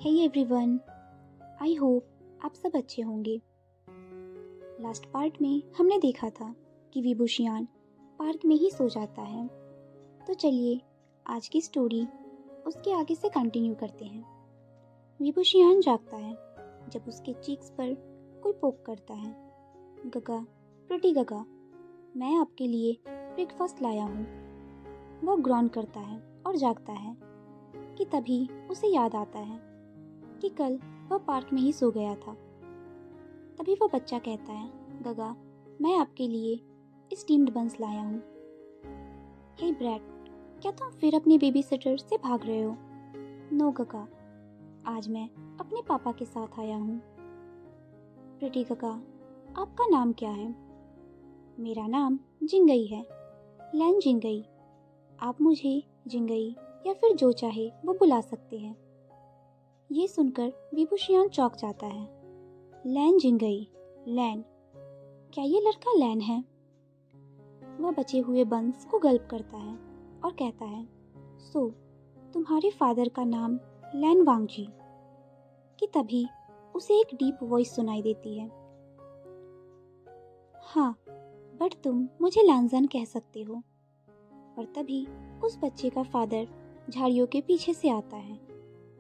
Hey everyone, I hope आप सब अच्छे होंगे। लास्ट पार्ट में हमने देखा था कि विभूषियान पार्क में ही सो जाता है। तो चलिए आज की स्टोरी उसके आगे से कंटिन्यू करते हैं। विभूषियान जागता है जब उसके चीक्स पर कोई पोक करता है। गगा, प्रिटी गगा, मैं आपके लिए ब्रेकफास्ट लाया हूँ। वह ग्रॉन करता है और जागता है कि तभी उसे याद आता है कि कल वह पार्क में ही सो गया था। तभी वह बच्चा कहता है, गगा, मैं आपके लिए स्टीम्ड बंस लाया हूँ। हे ब्रैट, क्या तुम फिर अपने बेबी सिटर से भाग रहे हो? नो गगा, आज मैं अपने पापा के साथ आया हूँ। प्रिटी गगा, आपका नाम क्या है? मेरा नाम जिंगई है, लैन जिंगई। आप मुझे जिंगई या फिर जो चाहे वो बुला सकते हैं। ये सुनकर विभूषियान चौंक जाता है। लैन जिंगई, लैन, क्या ये लड़का लैन है? वह बचे हुए बंस को गल्प करता है और कहता है, सो तुम्हारे फादर का नाम लैन वांगजी। कि तभी उसे एक डीप वॉइस सुनाई देती है। हाँ, बट तुम मुझे लांजन कह सकते हो। और तभी उस बच्चे का फादर झाड़ियों के पीछे से आता है,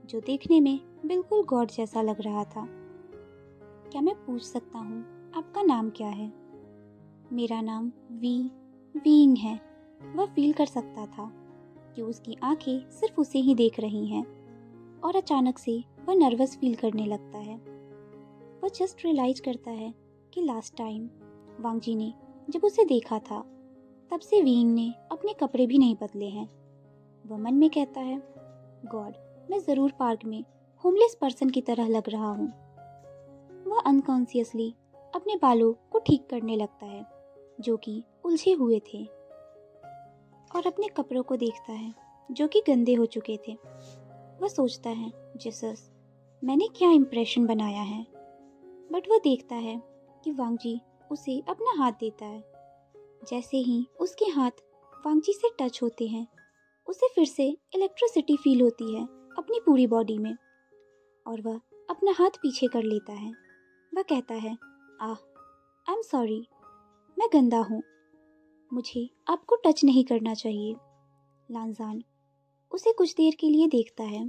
जो देखने में बिल्कुल गॉड जैसा लग रहा था। क्या मैं पूछ सकता हूँ आपका नाम क्या है? मेरा नाम वीइंग है। वह फील कर सकता था कि उसकी आंखें सिर्फ उसे ही देख रही हैं और अचानक से वह नर्वस फील करने लगता है। वह जस्ट रियलाइज करता है कि लास्ट टाइम वांगजी ने जब उसे देखा था तब से वीइंग ने अपने कपड़े भी नहीं बदले हैं। वह मन में कहता है, गॉड, मैं जरूर पार्क में होमलेस पर्सन की तरह लग रहा हूँ। वह अनकॉन्शियसली अपने बालों को ठीक करने लगता है जो कि उलझे हुए थे और अपने कपड़ों को देखता है जो कि गंदे हो चुके थे। वह सोचता है, जीसस, मैंने क्या इम्प्रेशन बनाया है। बट वह देखता है कि वांगजी उसे अपना हाथ देता है। जैसे ही उसके हाथ वांगजी से टच होते हैं, उसे फिर से इलेक्ट्रिसिटी फील होती है अपनी पूरी बॉडी में और वह अपना हाथ पीछे कर लेता है। वह कहता है, आई एम सॉरी, मैं गंदा हूँ, मुझे आपको टच नहीं करना चाहिए। लांजान उसे कुछ देर के लिए देखता है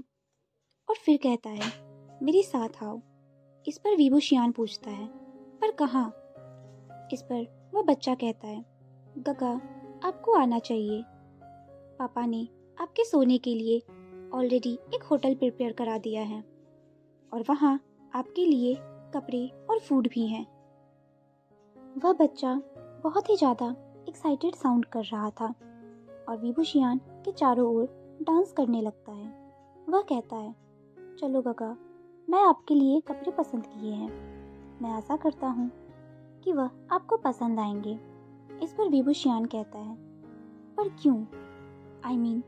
और फिर कहता है, मेरे साथ आओ। इस पर विभूषियान पूछता है, पर कहाँ? इस पर वह बच्चा कहता है, गगा, आपको आना चाहिए। पापा ने आपके सोने के लिए ऑलरेडी एक होटल प्रिपेयर करा दिया है और वहाँ आपके लिए कपड़े और फूड भी हैं। वह बच्चा बहुत ही ज़्यादा एक्साइटेड साउंड कर रहा था और विभूषियान के चारों ओर डांस करने लगता है। वह कहता है, चलो गगा, मैं आपके लिए कपड़े पसंद किए हैं। मैं आशा करता हूँ कि वह आपको पसंद आएंगे। इस पर विभूषियान कहता है, पर क्यों? I mean,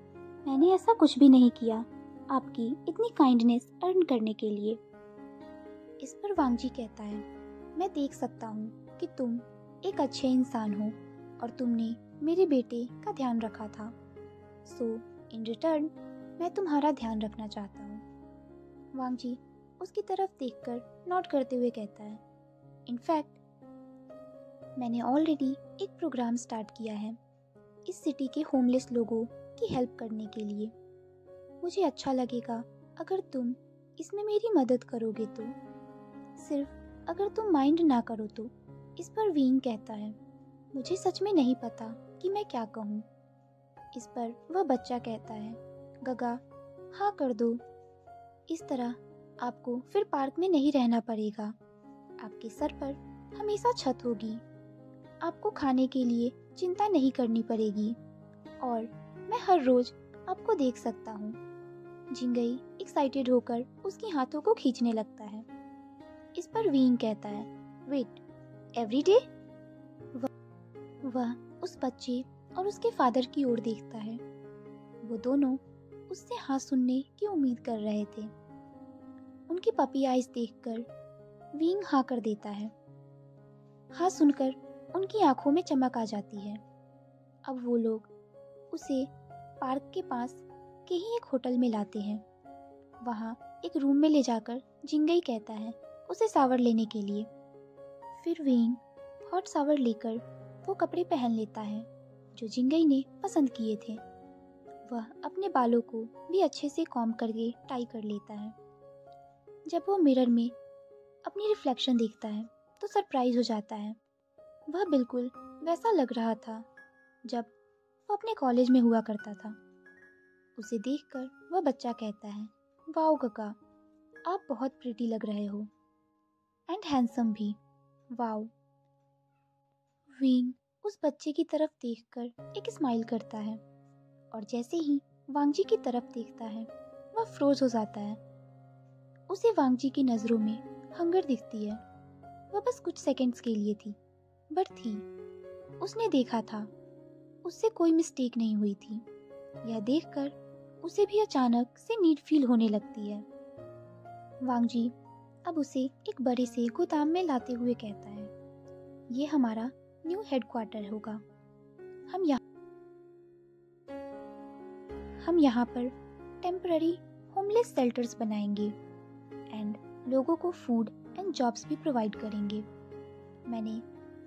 मैंने ऐसा कुछ भी नहीं किया आपकी इतनी काइंडनेस अर्न करने के लिए। इस पर वांगजी कहता है, मैं देख सकता हूँ कि तुम एक अच्छे इंसान हो और तुमने मेरे बेटे का ध्यान रखा था। सो इन रिटर्न मैं तुम्हारा ध्यान रखना चाहता हूँ। वांगजी उसकी तरफ देखकर नोट करते हुए कहता है, इनफैक्ट मैंने ऑलरेडी एक प्रोग्राम स्टार्ट किया है इस सिटी के होमलेस लोगों की हेल्प करने के लिए। मुझे अच्छा लगेगा अगर तुम इसमें मेरी मदद करोगे तो। सिर्फ अगर तुम माइंड ना करो तो। इस पर वीइंग कहता है, मुझे सच में नहीं पता कि मैं क्या कहूँ। इस पर वह बच्चा कहता है, गगा, हाँ कर दो। इस तरह आपको फिर पार्क में नहीं रहना पड़ेगा। आपके सर पर हमेशा छत होगी। आपको खाने के लिए चिंता नहीं करनी पड़ेगी और मैं हर रोज आपको देख सकता हूँ। जिंगई एक्साइटेड होकर उसके हाथों को खींचने लगता है। इस पर वीइंग कहता है, वेट, एवरी डे? वह उस बच्चे और उसके फादर की ओर देखता है। वो दोनों उससे हाँ सुनने की उम्मीद कर रहे थे। उनकी पपी आइज देखकर वीइंग हाँ कर देता है। हाँ सुनकर उनकी आंखों में चमक आ जाती है। अब वो लोग उसे पार्क के पास के ही एक होटल में लाते हैं। वहाँ एक रूम में ले जाकर जिंगई कहता है उसे शावर लेने के लिए। फिर विंग हॉट शावर लेकर वो कपड़े पहन लेता है जो जिंगई ने पसंद किए थे। वह अपने बालों को भी अच्छे से कॉम्ब करके टाई कर लेता है। जब वो मिरर में अपनी रिफ्लेक्शन देखता है तो सरप्राइज हो जाता है। वह बिल्कुल वैसा लग रहा था जब वो अपने कॉलेज में हुआ करता था। उसे देखकर वह बच्चा कहता है, वाओ काका, आप बहुत प्रिटी लग रहे हो एंड हैंडसम भी, वाओ। विंग उस बच्चे की तरफ देखकर एक स्माइल करता है और जैसे ही वांगजी की तरफ देखता है वह फ्रोज हो जाता है। उसे वांगजी की नज़रों में हंगर दिखती है। वह बस कुछ सेकंड्स के लिए थी, बट थी। उसने देखा था, उससे कोई मिस्टेक नहीं हुई थी। यह देखकर उसे भी अचानक से नीड फील होने लगती है। वांगजी अब उसे एक बड़े से गोदाम में लाते हुए कहता है, ये हमारा न्यू हेडक्वार्टर होगा। हम यहाँ पर टेम्पररी होमलेस शेल्टर्स बनाएंगे एंड लोगों को फूड एंड जॉब्स भी प्रोवाइड करेंगे। मैंने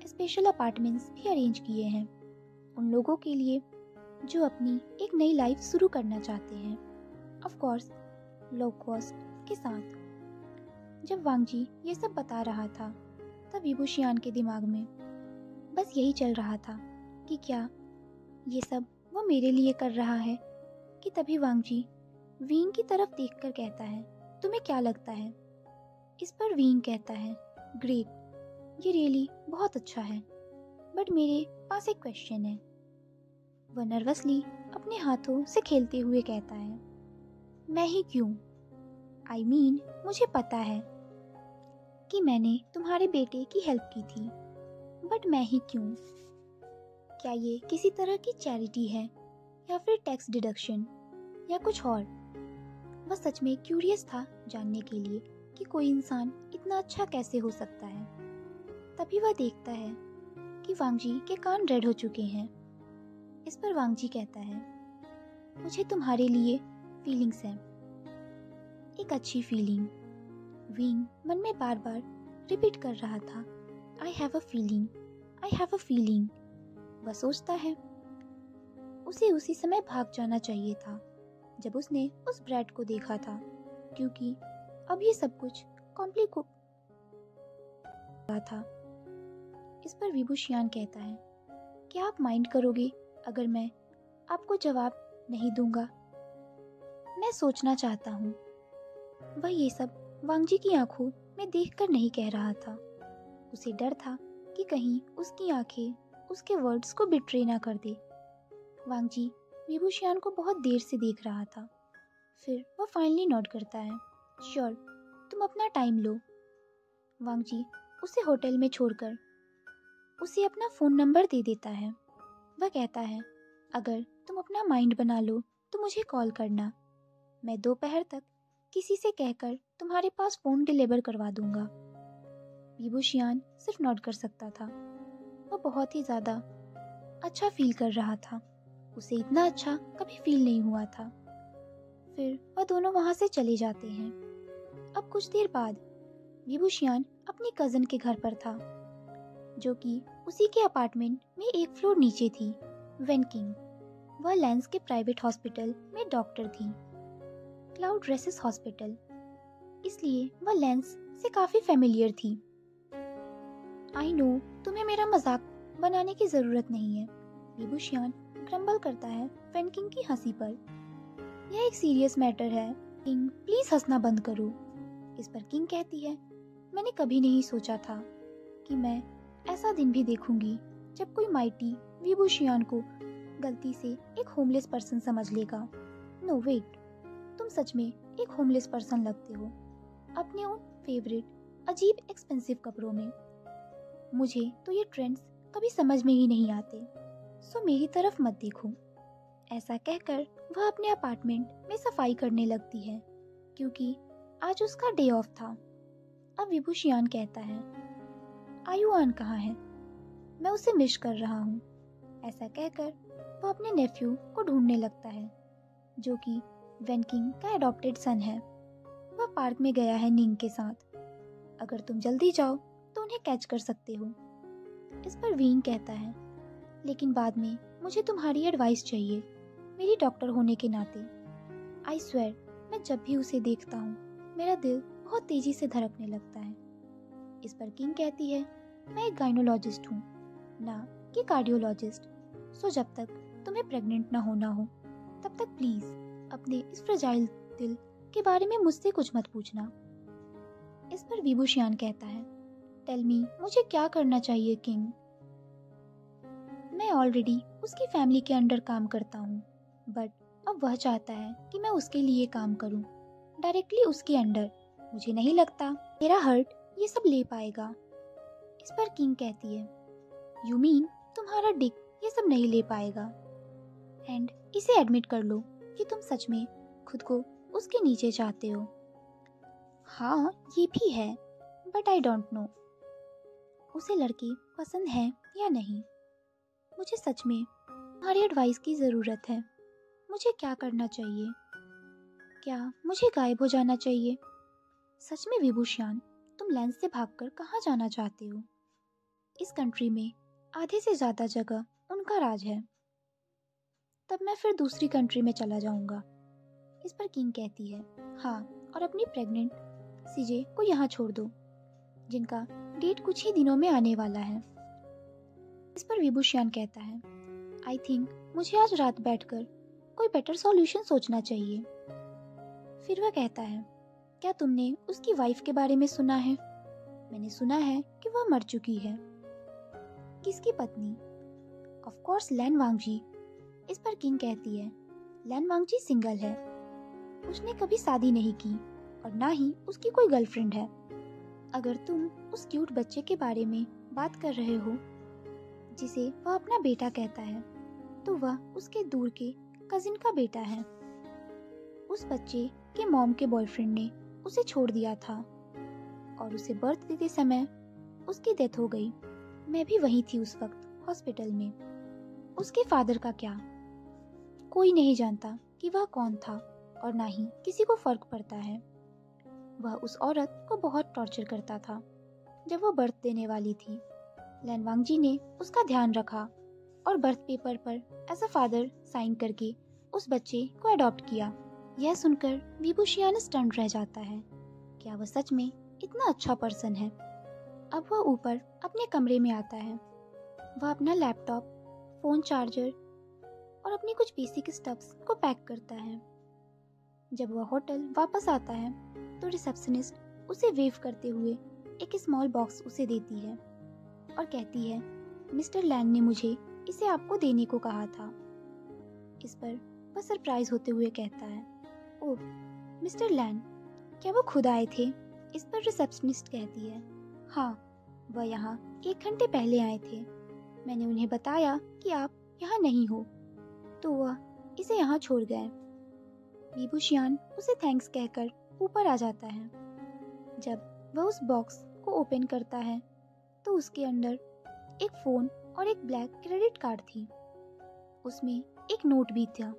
स्पेशल अपार्टमेंट्स भी अरेंज किए हैं उन लोगों के लिए जो अपनी एक नई लाइफ शुरू करना चाहते हैं, ऑफ कोर्स लो कॉस्ट के साथ। जब वांगजी ये सब बता रहा था तब विभूषियान के दिमाग में बस यही चल रहा था कि क्या ये सब वो मेरे लिए कर रहा है। कि तभी वांगजी विंग की तरफ देखकर कहता है, तुम्हें क्या लगता है? इस पर विंग कहता है, ग्रेट, ये रियली बहुत अच्छा है, बट मेरे पास एक क्वेश्चन है। वह नर्वसली अपने हाथों से खेलते हुए कहता है, मैं ही क्यों? आई मीन मुझे पता है कि मैंने तुम्हारे बेटे की हेल्प की थी, बट मैं ही क्यों? क्या ये किसी तरह की चैरिटी है या फिर टैक्स डिडक्शन या कुछ और? वह सच में क्यूरियस था जानने के लिए कि कोई इंसान इतना अच्छा कैसे हो सकता है। तभी वह देखता है कि वांगजी के कान रेड हो चुके हैं। इस पर वांगजी कहता है, मुझे तुम्हारे लिए फीलिंग्स हैं, एक अच्छी फीलिंग। विंग मन में बार बार रिपीट कर रहा था, I have a feeling, I have a feeling. वह सोचता है उसे उसी समय भाग जाना चाहिए था जब उसने उस ब्रैड को देखा था, क्योंकि अब ये सब कुछ कॉम्प्लिकेट था। इस पर विभूषियान कहता है, क्या आप माइंड करोगे अगर मैं आपको जवाब नहीं दूंगा? मैं सोचना चाहता हूँ। वह ये सब वांगजी की आंखों में देखकर नहीं कह रहा था। उसे डर था कि कहीं उसकी आंखें उसके वर्ड्स को बिट्रे ना कर दे। वांगजी विभूषियान को बहुत देर से देख रहा था। फिर वह फाइनली नोट करता है, श्योर, तुम अपना टाइम लो। वांगजी उसे होटल में छोड़कर उसे अपना फ़ोन नंबर दे देता है। वह कहता है, अगर तुम अपना माइंड बना लो तो मुझे कॉल करना। मैं दोपहर तक किसी से कहकर तुम्हारे पास फ़ोन डिलीवर करवा दूंगा। विभूषियान सिर्फ नोट कर सकता था। वह बहुत ही ज़्यादा अच्छा फील कर रहा था। उसे इतना अच्छा कभी फील नहीं हुआ था। फिर वह दोनों वहाँ से चले जाते हैं। अब कुछ देर बाद विभूषियान अपनी कज़न के घर पर था, जो कि उसी के अपार्टमेंट में एक फ्लोर नीचे थी। वेनकिंग, वह लेंस के प्राइवेट हॉस्पिटल में डॉक्टर थी, क्लाउड रेसिस हॉस्पिटल, इसलिए वह लेंस से काफ़ी फेमिलियर थी। आई नो, तुम्हें मेरा मजाक बनाने की ज़रूरत नहीं है, विभूषियान ग्रम्बल करता है वेनकिंग की हंसी पर। यह एक सीरियस मैटर है, किंग प्लीज हंसना बंद करो। इस पर किंग कहती है, मैंने कभी नहीं सोचा था कि मैं ऐसा दिन भी देखूंगी जब कोई माइटी विभूषियान को गलती से एक होमलेस पर्सन समझ लेगा। नो वेट, तुम सच में एक होमलेस पर्सन लगते हो अपने उन फेवरेट अजीब एक्सपेंसिव कपड़ों में। मुझे तो ये ट्रेंड्स कभी समझ में ही नहीं आते, सो मेरी तरफ मत देखो। ऐसा कहकर वह अपने अपार्टमेंट में सफाई करने लगती है, क्योंकि आज उसका डे ऑफ था। अब विभूषियान कहता है, आयुआन कहाँ है? मैं उसे मिस कर रहा हूँ। ऐसा कहकर वह अपने नेफ्यू को ढूंढने लगता है, जो कि वेनकिंग का एडॉप्टेड सन है। वह पार्क में गया है निंग के साथ। अगर तुम जल्दी जाओ तो उन्हें कैच कर सकते हो। इस पर वीन कहता है, लेकिन बाद में मुझे तुम्हारी एडवाइस चाहिए, मेरी डॉक्टर होने के नाते। आई स्वेयर, मैं जब भी उसे देखता हूँ मेरा दिल बहुत तेजी से धड़कने लगता है। इस पर किंग कहती है, मैं एक गाइनोलॉजिस्ट हूँ, ना कि कार्डियोलॉजिस्ट। सो जब तक तुम्हें प्रेग्नेंट ना होना हो तब तक प्लीज अपने इस फ्रेजाइल दिल के बारे में मुझसे कुछ मत पूछना। इस पर विभूषियान कहता है, टेल मी, मुझे क्या करना चाहिए किंग? मैं ऑलरेडी उसकी फैमिली के अंडर काम करता हूँ, बट अब वह चाहता है कि मैं उसके लिए काम करूँ, डायरेक्टली उसके अंडर। मुझे नहीं लगता मेरा हर्ट ये सब ले पाएगा। इस पर किंग कहती है, यू मीन तुम्हारा डिक ये सब नहीं ले पाएगा? एंड इसे एडमिट कर लो कि तुम सच में खुद को उसके नीचे चाहते हो। हाँ ये भी है, बट आई डोंट नो उसे लड़की पसंद है या नहीं। मुझे सच में तुम्हारी एडवाइस की ज़रूरत है। मुझे क्या करना चाहिए? क्या मुझे गायब हो जाना चाहिए? सच में विभूषियान, तुम लैंड से भागकर कहाँ जाना चाहते हो? इस कंट्री में आधे से ज़्यादा जगह उनका राज है। तब मैं फिर दूसरी कंट्री में चला जाऊंगा। इस पर किंग कहती है, हाँ, और अपनी प्रेग्नेंट सीजे को यहाँ छोड़ दो, जिनका डेट कुछ ही दिनों में आने वाला है। इस पर विभूषियान कहता है, आई थिंक मुझे आज रात बैठकर कोई बेटर सॉल्यूशन सोचना चाहिए। फिर वह कहता है, क्या तुमने उसकी वाइफ के बारे में सुना है? मैंने सुना है कि वह मर चुकी है। किसकी पत्नी? ऑफ कोर्स लैन वांगजी। इस पर किंग कहती है, लैन वांगजी सिंगल है, उसने कभी शादी नहीं की और ना ही उसकी कोई गर्लफ्रेंड है। अगर तुम उस क्यूट बच्चे के बारे में बात कर रहे हो जिसे वह अपना बेटा कहता है, तो वह उसके दूर के कजिन का बेटा है। उस बच्चे के मॉम के बॉयफ्रेंड ने उसे छोड़ दिया था और उसे बर्थ देते समय उसकी डेथ हो गई। मैं भी वहीं थी उस वक्त हॉस्पिटल में। उसके फादर का क्या? कोई नहीं जानता कि वह कौन था और ना ही किसी को फर्क पड़ता है। वह उस औरत को बहुत टॉर्चर करता था जब वह बर्थ देने वाली थी। लैन वांगजी ने उसका ध्यान रखा और बर्थ पेपर पर एज अ फादर साइन करके उस बच्चे को अडॉप्ट किया। यह सुनकर विभूषियान स्टन रह जाता है। क्या वह सच में इतना अच्छा पर्सन है? अब वह ऊपर अपने कमरे में आता है। वह अपना लैपटॉप, फोन चार्जर और अपनी कुछ बेसिक स्टफ्स को पैक करता है। जब वह होटल वापस आता है तो रिसेप्शनिस्ट उसे वेव करते हुए एक स्मॉल बॉक्स उसे देती है और कहती है, मिस्टर लैन ने मुझे इसे आपको देने को कहा था। इस पर वह सरप्राइज होते हुए कहता है, ओह मिस्टर लैन, क्या वो खुद आए थे? इस पर रिसेप्शनिस्ट कहती है, हाँ, वह यहाँ 1 घंटे पहले आए थे। मैंने उन्हें बताया कि आप यहाँ नहीं हो, तो वह इसे यहाँ छोड़ गए। विभूषियान उसे थैंक्स कहकर ऊपर आ जाता है। जब वह उस बॉक्स को ओपन करता है तो उसके अंदर एक फोन और एक ब्लैक क्रेडिट कार्ड थी। उसमें एक नोट भी था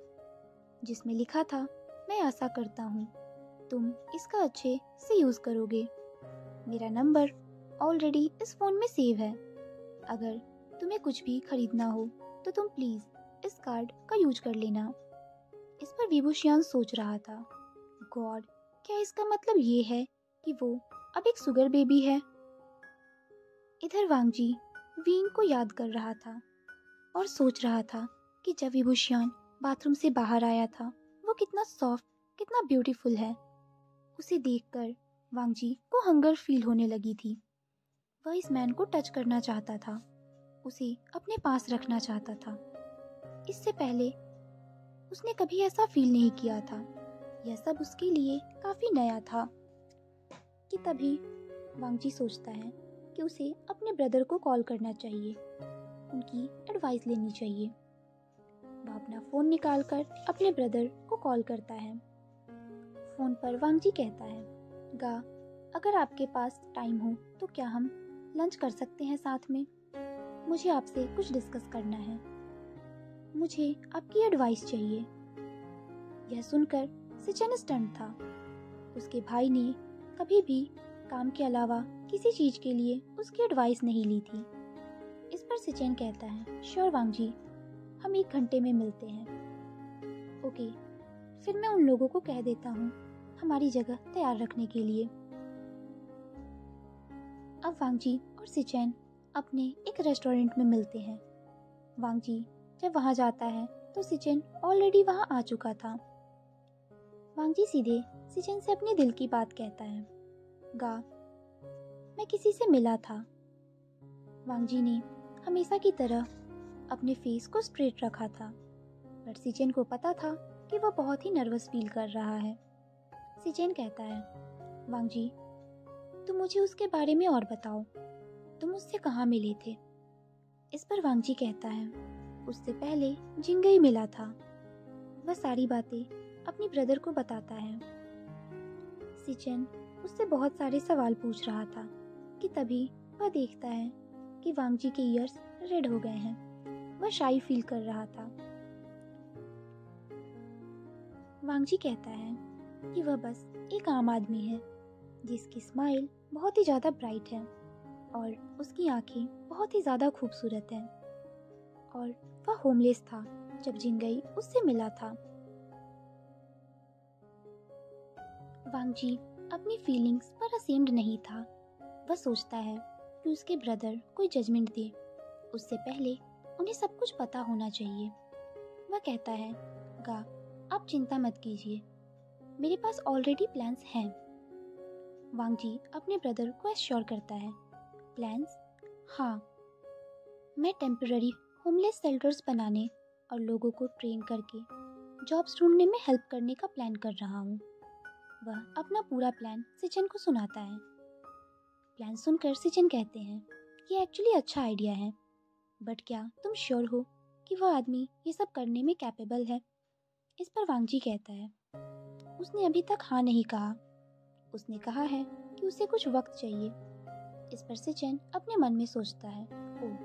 जिसमें लिखा था, मैं आशा करता हूँ तुम इसका अच्छे से यूज करोगे। मेरा नंबर ऑलरेडी इस फोन में सेव है। अगर तुम्हें कुछ भी खरीदना हो तो तुम प्लीज इस कार्ड का यूज कर लेना। इस पर विभूषियान सोच रहा था, गॉड, क्या इसका मतलब ये है कि वो अब एक सुगर बेबी है? इधर वांगजी वीन को याद कर रहा था और सोच रहा था कि जब विभूषियान बाथरूम से बाहर आया था वो कितना सॉफ्ट, कितना ब्यूटीफुल है। उसे देखकर वांगजी को हंगर फील होने लगी थी। वह इस मैन को टच करना चाहता था, उसे अपने पास रखना चाहता था। इससे पहले उसने कभी ऐसा फील नहीं किया था। यह सब उसके लिए काफी नया था। कि तभी वांगजी सोचता है कि उसे अपने ब्रदर को कॉल करना चाहिए, उनकी एडवाइस लेनी चाहिए। वह अपना फोन निकालकर अपने ब्रदर को कॉल करता है। फोन पर वांगजी कहता है, गा, अगर आपके पास टाइम हो तो क्या हम लंच कर सकते हैं साथ में? मुझे आपसे कुछ डिस्कस करना है। मुझे आपकी एडवाइस चाहिए। यह सुनकर सिचन स्टन था। उसके भाई ने कभी भी काम के अलावा किसी चीज के लिए उसकी एडवाइस नहीं ली थी। इस पर सिचेन कहता है, श्योर वांग जी, हम 1 घंटे में मिलते हैं। ओके, फिर मैं उन लोगों को कह देता हूँ हमारी जगह तैयार रखने के लिए। अब वांग जी और सिचेन अपने एक रेस्टोरेंट में मिलते हैं। वांग जी जब वहां जाता है तो सिचेन ऑलरेडी वहां आ चुका था। वांग जी सीधे सिचेन से अपने दिल की बात कहता है, गा, मैं किसी से मिला था। वांग जी ने हमेशा की तरह अपने फेस को स्ट्रेट रखा था, पर सिचेन को पता था कि वह बहुत ही नर्वस फील कर रहा है। सिचेन कहता है, वांग जी, तुम मुझे उसके बारे में और बताओ, तुम उससे कहाँ मिले थे? इस पर वांग जी कहता है, उससे पहले जिंगई मिला था। वह सारी बातें अपनी ब्रदर को बताता है। सिचेन उससे बहुत सारे सवाल पूछ रहा था कि तभी वह देखता है कि वांग जी के ईयर्स रेड हो गए हैं। वह शाई फील कर रहा था। वांग जी कहता है कि वह बस एक आम आदमी है जिसकी स्माइल बहुत ही ज्यादा ब्राइट है और उसकी आंखें बहुत ही ज्यादा खूबसूरत हैं, और वह होमलेस था जब जिंगई उससे मिला था। वांग जी अपनी फीलिंग्स पर असेम्ड नहीं था। वह सोचता है कि उसके ब्रदर कोई जजमेंट दे उससे पहले उन्हें सब कुछ पता होना चाहिए। वह कहता है, गा, आप चिंता मत कीजिए, मेरे पास ऑलरेडी प्लान्स हैं। वांग जी अपने ब्रदर को एश्योर करता है, प्लान्स? हाँ, मैं टेम्पररी होमलेस शेल्टर्स बनाने और लोगों को ट्रेन करके जॉब्स ढूंढने में हेल्प करने का प्लान कर रहा हूँ। वह अपना पूरा प्लान सिचेन को सुनाता है। प्लान सुनकर सिचेन कहते हैं, ये एक्चुअली अच्छा आइडिया है, बट क्या तुम श्योर हो कि वह आदमी ये सब करने में कैपेबल है? इस पर वांग जी कहता है, उसने अभी तक हाँ नहीं कहा, उसने कहा है कि उसे कुछ वक्त चाहिए। इस पर सिचेन अपने मन में सोचता है, ओह,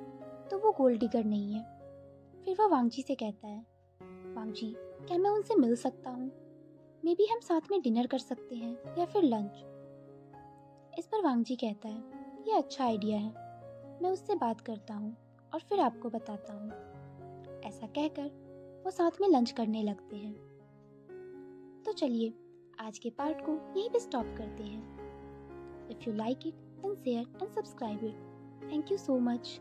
तो वो गोल्ड डिगर नहीं है। फिर वह वांग जी से कहता है, वांग जी, क्या मैं उनसे मिल सकता हूँ? मे बी हम साथ में डिनर कर सकते हैं या फिर लंच। इस पर वांग जी कहता है, ये अच्छा आइडिया है, मैं उससे बात करता हूँ और फिर आपको बताता हूँ। ऐसा कहकर वो साथ में लंच करने लगते हैं। तो चलिए आज के पार्ट को यहीं पे स्टॉप करते हैं। If you like it then share and subscribe it. Thank you so much.